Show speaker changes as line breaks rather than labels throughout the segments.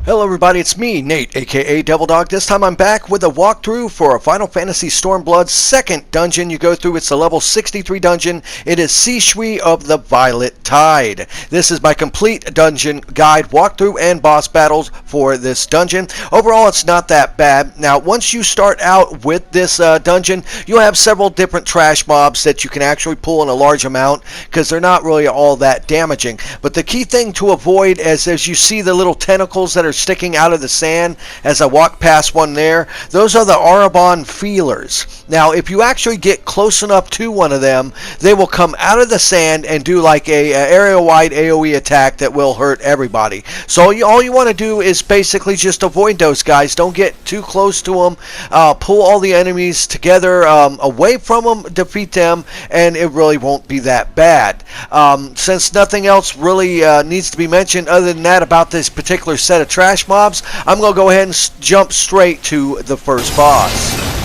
Hello everybody, it's me, Nate, aka Devil Dog. This time I'm back with a walkthrough for a Final Fantasy Stormblood second dungeon you go through. It's a level 63 dungeon. It is Shisui of the Violet Tide. This is my complete dungeon guide, walkthrough, and boss battles for this dungeon. Overall, it's not that bad. Now, once you start out with this dungeon, you'll have several different trash mobs that you can actually pull in a large amount because they're not really all that damaging. But the key thing to avoid is as you see the little tentacles that are sticking out of the sand as I walk past one there, those are the Arabon feelers. Now if you actually get close enough to one of them, they will come out of the sand and do like a area-wide AoE attack that will hurt everybody. So all you want to do is basically just avoid those guys. Don't get too close to them. Pull all the enemies together away from them, defeat them, and it really won't be that bad. Since nothing else really needs to be mentioned other than that about this particular set of trash mobs, I'm going to go ahead and jump straight to the first boss.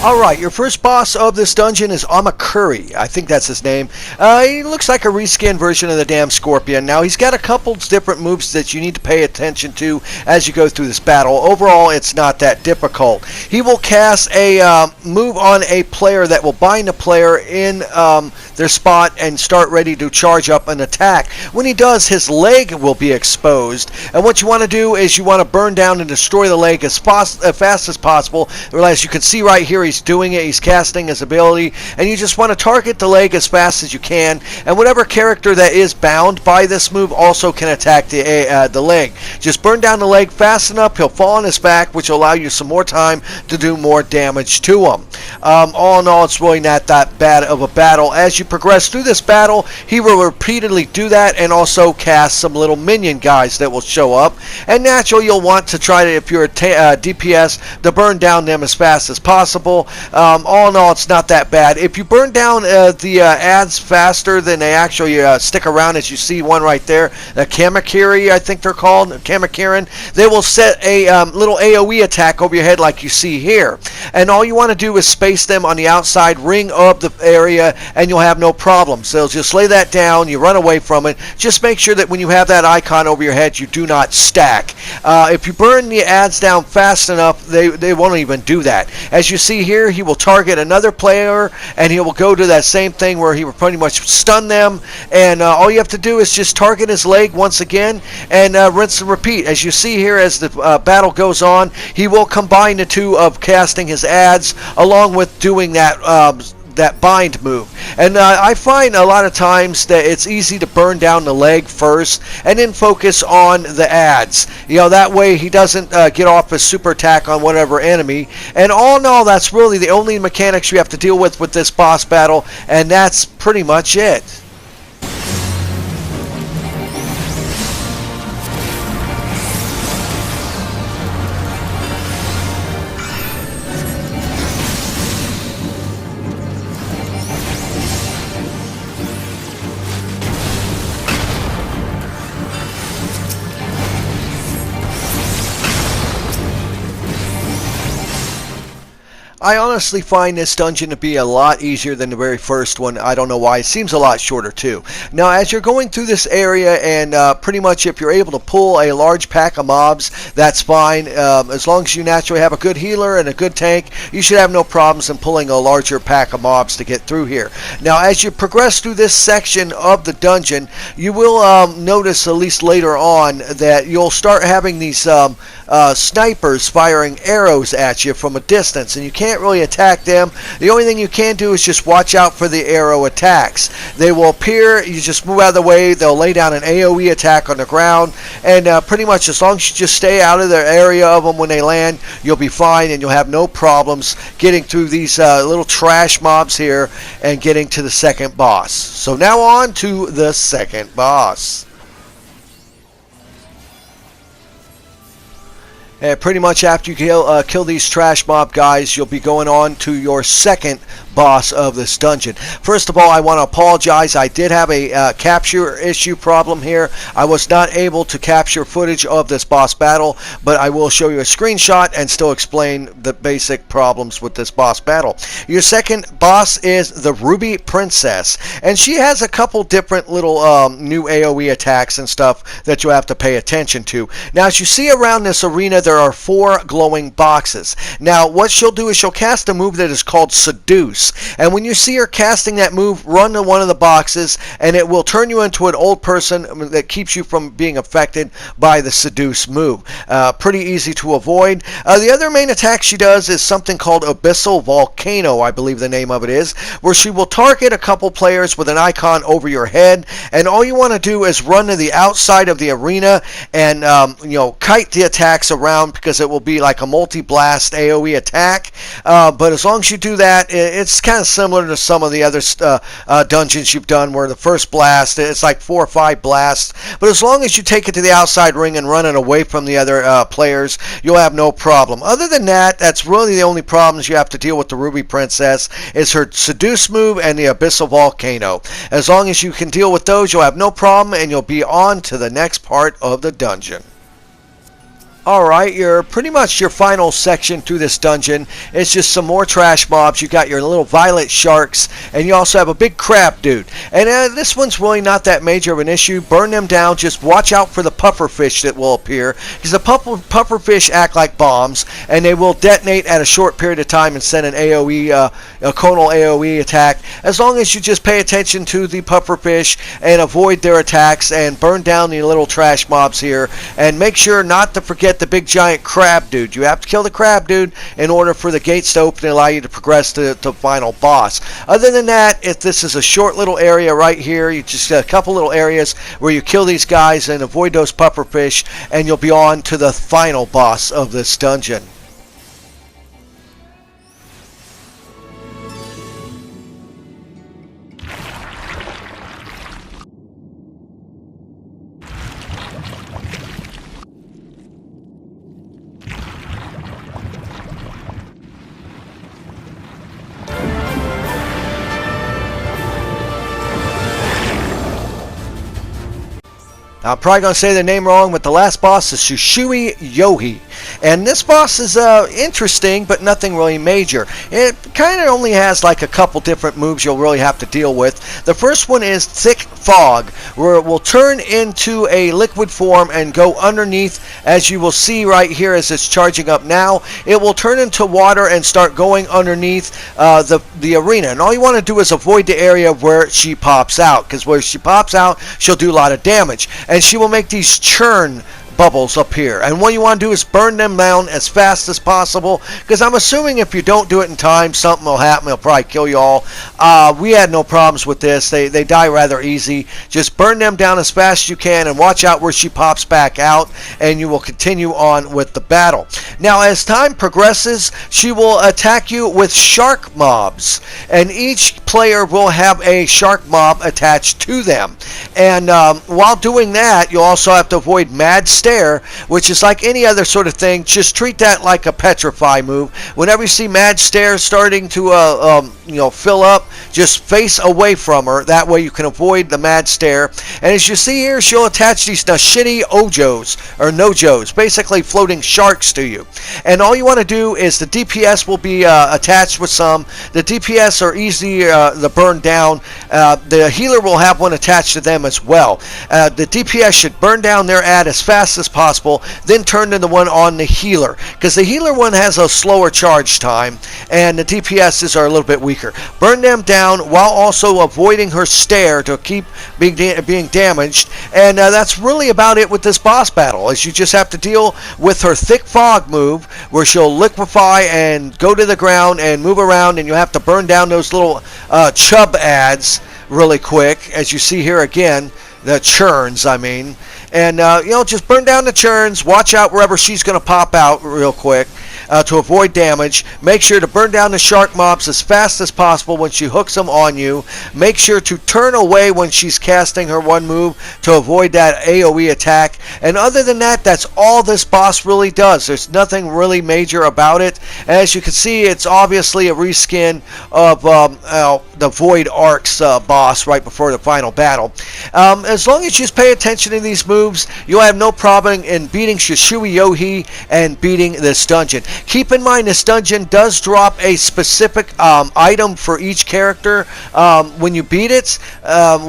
Alright, your first boss of this dungeon is Amakuri. I think that's his name. He looks like a reskinned version of the damn Scorpion. Now, he's got a couple different moves that you need to pay attention to as you go through this battle. Overall, it's not that difficult. He will cast a move on a player that will bind a player in their spot and start ready to charge up an attack. When he does, his leg will be exposed. And what you want to do is you want to burn down and destroy the leg as fast as possible. As you can see right here, he's doing it. He's casting his ability, and you just want to target the leg as fast as you can. And whatever character that is bound by this move also can attack the leg. Just burn down the leg fast enough. He'll fall on his back, which will allow you some more time to do more damage to him. All in all, it's really not that bad of a battle. As you progress through this battle, he will repeatedly do that and also cast some little minion guys that will show up. And naturally, you'll want to try to, if you're a DPS, to burn down them as fast as possible. All in all, it's not that bad. If you burn down the ads faster than they actually stick around, as you see one right there, the Kamakiri, I think they're called, Kamakirin, they will set a little AoE attack over your head like you see here. And all you want to do is space them on the outside ring of the area, and you'll have no problem. So just lay that down, you run away from it. Just make sure that when you have that icon over your head, you do not stack. If you burn the ads down fast enough, they won't even do that. As you see here, he will target another player, and he will go to that same thing where he will pretty much stun them, and all you have to do is just target his leg once again and rinse and repeat. As you see here, as the battle goes on, he will combine the two of casting his ads along with doing that bind move. And I find a lot of times that it's easy to burn down the leg first and then focus on the ads. You know, that way he doesn't get off a super attack on whatever enemy. And all in all, that's really the only mechanics you have to deal with this boss battle, and that's pretty much it. I honestly find this dungeon to be a lot easier than the very first one. I don't know why. It seems a lot shorter too. Now, as you're going through this area, and pretty much if you're able to pull a large pack of mobs, that's fine. As long as you naturally have a good healer and a good tank, you should have no problems in pulling a larger pack of mobs to get through here. Now, as you progress through this section of the dungeon, you will notice, at least later on, that you'll start having these snipers firing arrows at you from a distance, and you can't really attack them. The only thing you can do is just watch out for the arrow attacks. They will appear, you just move out of the way, they'll lay down an AoE attack on the ground, and pretty much as long as you just stay out of the area of them when they land, you'll be fine, and you'll have no problems getting through these little trash mobs here and getting to the second boss. So now on to the second boss. Pretty much after you kill these trash mob guys, you'll be going on to your second boss of this dungeon. First of all, I want to apologize. I did have a capture issue problem here. I was not able to capture footage of this boss battle, but I will show you a screenshot and still explain the basic problems with this boss battle. Your second boss is the Ruby Princess, and she has a couple different little new AoE attacks and stuff that you'll have to pay attention to. Now, as you see around this arena, there are 4 glowing boxes. Now, what she'll do is she'll cast a move that is called Seduce. And when you see her casting that move, run to one of the boxes, and it will turn you into an old person that keeps you from being affected by the Seduce move. Pretty easy to avoid. The other main attack she does is something called Abyssal Volcano, I believe the name of it is, where she will target a couple players with an icon over your head, and all you want to do is run to the outside of the arena and kite the attacks around, because it will be like a multi-blast AoE attack. But as long as you do that, it's kind of similar to some of the other dungeons you've done, where the first blast, it's like 4 or 5 blasts. But as long as you take it to the outside ring and run it away from the other players, you'll have no problem. Other than that, that's really the only problems you have to deal with the Ruby Princess, is her Seduce move and the Abyssal Volcano. As long as you can deal with those, you'll have no problem, and you'll be on to the next part of the dungeon. Alright, you're pretty much your final section through this dungeon. It's just some more trash mobs. You got your little violet sharks, and you also have a big crab dude. And this one's really not that major of an issue. Burn them down. Just watch out for the pufferfish that will appear, because the pufferfish act like bombs, and they will detonate at a short period of time and send an AoE, a conal AoE attack. As long as you just pay attention to the pufferfish and avoid their attacks and burn down the little trash mobs here, and make sure not to forget the big giant crab dude. You have to kill the crab dude in order for the gates to open and allow you to progress to the final boss. Other than that, if this is a short little area right here, you just got a couple little areas where you kill these guys and avoid those pufferfish, and you'll be on to the final boss of this dungeon. I'm probably going to say the name wrong, but the last boss is Shisui Yohi. And this boss is interesting, but nothing really major. It kind of only has like a couple different moves you'll really have to deal with. The first one is Thick Fog, where it will turn into a liquid form and go underneath, as you will see right here as it's charging up now. It will turn into water and start going underneath the arena. And all you want to do is avoid the area where she pops out, because where she pops out, she'll do a lot of damage. And she will make these churn bubbles up here, and what you want to do is burn them down as fast as possible, because I'm assuming if you don't do it in time, something will happen. It'll probably kill you all. We had no problems with this. They die rather easy. Just burn them down as fast as you can, and watch out where she pops back out, and you will continue on with the battle. Now, as time progresses, she will attack you with shark mobs, and each player will have a shark mob attached to them. And while doing that, you'll also have to avoid Mad Stare, which is like any other sort of thing. Just treat that like a petrify move. Whenever you see Mad Stare starting to fill up, just face away from her. That way you can avoid the Mad Stare. And as you see here, she'll attach these shitty Ojos, or Nojos, basically floating sharks to you. And all you want to do is the DPS will be attached with some. The DPS are easy to burn down. The healer will have one attached to them as well. The DPS should burn down their ad as fast as possible, then turn to the one on the healer, because the healer one has a slower charge time and the DPSs are a little bit weaker. Burn them down while also avoiding her stare to keep being damaged, and that's really about it with this boss battle, as you just have to deal with her Thick Fog move, where she'll liquefy and go to the ground and move around, and you have to burn down those little chub ads really quick, as you see here again, the churns, I mean. And, just burn down the churns. Watch out wherever she's going to pop out real quick. to avoid damage. Make sure to burn down the shark mobs as fast as possible when she hooks them on you. Make sure to turn away when she's casting her one move to avoid that AoE attack. And other than that, that's all this boss really does. There's nothing really major about it. As you can see, it's obviously a reskin of the Void Arcs boss right before the final battle. As long as you just pay attention to these moves, you'll have no problem in beating Shisui Yohi and beating this dungeon. Keep in mind, this dungeon does drop a specific item for each character when you beat it,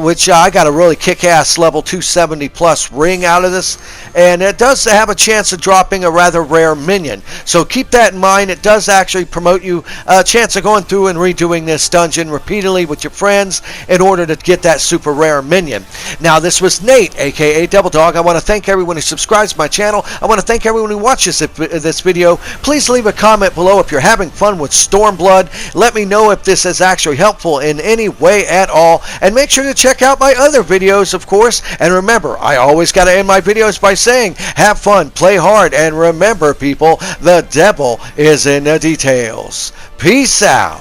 which I got a really kick-ass level 270 plus ring out of this, and it does have a chance of dropping a rather rare minion. So keep that in mind. It does actually promote you a chance of going through and redoing this dungeon repeatedly with your friends in order to get that super rare minion. Now, this was Nate, aka Double Dog. I want to thank everyone who subscribes to my channel. I want to thank everyone who watches this video. Please leave a comment below if you're having fun with Stormblood. Let me know if this is actually helpful in any way at all. And make sure to check out my other videos, of course. And remember, I always got to end my videos by saying, have fun, play hard, and remember, people, the devil is in the details. Peace out.